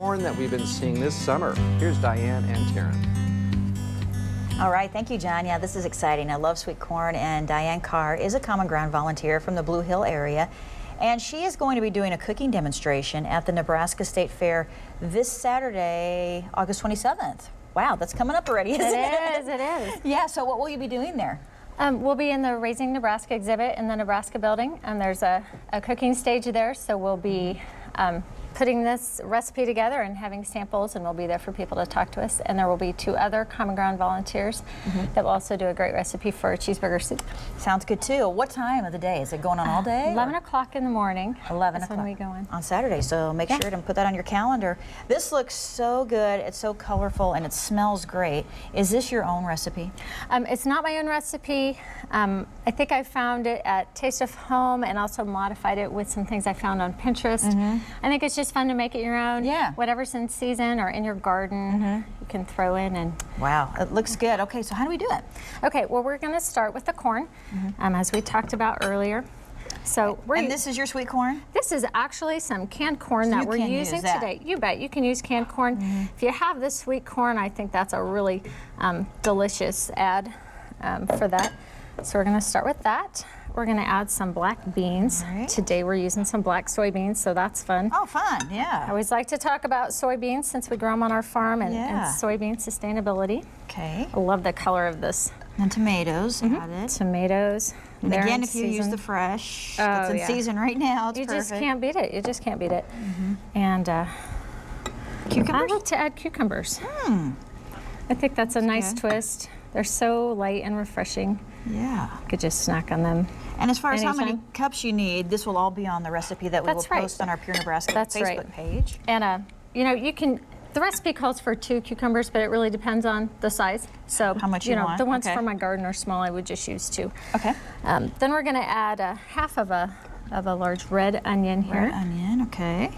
corn that we've been seeing this summer. Here's Diane and Taryn. All right, thank you, John. Yeah, this is exciting. I love sweet corn, and Diane Karr is a CommonGround volunteer from the Blue Hill area, and she is going to be doing a cooking demonstration at the Nebraska State Fair this Saturday, August 27th. Wow, that's coming up already, isn't it? It is. Yeah, so what will you be doing there? We'll be in the Raising Nebraska exhibit in the Nebraska building, and there's a cooking stage there, so we'll be putting this recipe together and having samples, and we'll be there for people to talk to us. And there will be 2 other CommonGround volunteers that will also do a great recipe for a cheeseburger soup. Sounds good too. What time of the day? Is it going on all day? 11 o'clock in the morning. 11 o'clock. When we go in. On Saturday, so make sure to put that on your calendar. This looks so good. It's so colorful and it smells great. Is this your own recipe? It's not my own recipe. I think I found it at Taste of Home and also modified it with some things I found on Pinterest. I think it's just fun to make it your own. Yeah. Whatever's in season or in your garden, you can throw in. And wow, it looks good. Okay, so how do we do it? Okay, well, we're going to start with the corn, as we talked about earlier. So and this is your sweet corn? This is actually some canned corn that we're using today. You bet, you can use canned corn. If you have this sweet corn, I think that's a really delicious add for that. So we're going to start with that. We're going to add some black beans. Right. Today we're using some black soybeans, so that's fun. Oh, fun, yeah. I always like to talk about soybeans since we grow them on our farm and soybean sustainability. Okay. I love the color of this. And tomatoes added. Tomatoes. And again, if you use the fresh, that's in season right now, it's perfect. You just can't beat it. You just can't beat it. And cucumbers? I like to add cucumbers. I think that's a nice twist. They're so light and refreshing. Yeah. You could just snack on them. And as far as how many cups you need, this will all be on the recipe that we will post on our Pure Nebraska Facebook page. And you know, you can. The recipe calls for 2 cucumbers, but it really depends on the size. So how much you want. The ones from my garden are small. I would just use 2. Okay. Then we're going to add half of a large red onion here. Red onion. Okay.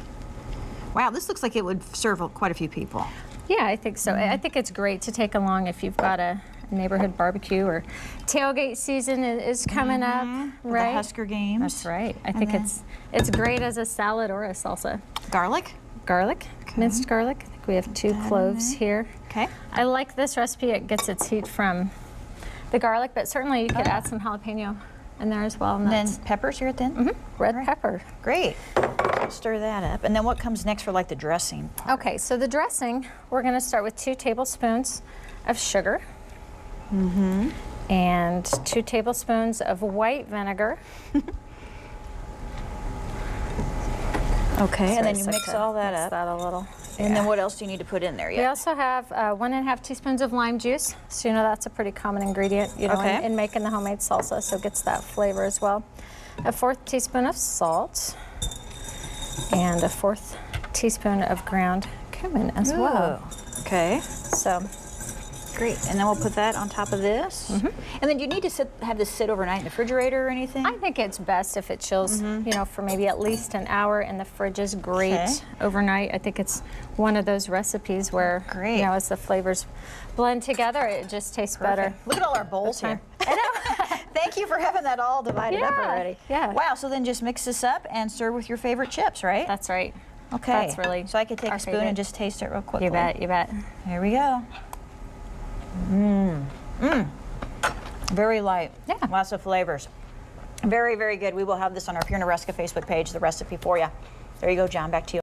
Wow, this looks like it would serve quite a few people. Yeah, I think so. I think it's great to take along if you've got a neighborhood barbecue, or tailgate season is coming up, right? The Husker games. That's right. I think it's great as a salad or a salsa. Garlic? Garlic, minced garlic. I think we have 2 cloves here. Okay. I like this recipe. It gets its heat from the garlic, but certainly you could add some jalapeno in there as well. And then peppers here at the end? Red pepper. Great. Stir that up. And then what comes next for like the dressing part? Okay, so the dressing, we're going to start with 2 tablespoons of sugar. And 2 tablespoons of white vinegar. Okay, and then you mix all that up. That a little. And then what else do you need to put in there? We also have 1½ teaspoons of lime juice. So you know that's a pretty common ingredient, you know, in making the homemade salsa, so it gets that flavor as well. A 1/4 teaspoon of salt, and a 1/4 teaspoon of ground cumin as well. Okay. So. Great, and then we'll put that on top of this. And then do you need to have this sit overnight in the refrigerator or anything? I think it's best if it chills, you know, for maybe at least an hour, and the fridge is great overnight. I think it's one of those recipes where, you know, as the flavors blend together, it just tastes better. Look at all our bowls here. I know. Thank you for having that all divided up already. Yeah. Wow, so then just mix this up and serve with your favorite chips, right? That's right. Okay. That's really so I could take a spoon and just taste it real quickly. You bet, you bet. Here we go. Very light. Yeah. Lots of flavors. Very, very good. We will have this on our Pure Nebraska Facebook page, the recipe for you. There you go, John. Back to you.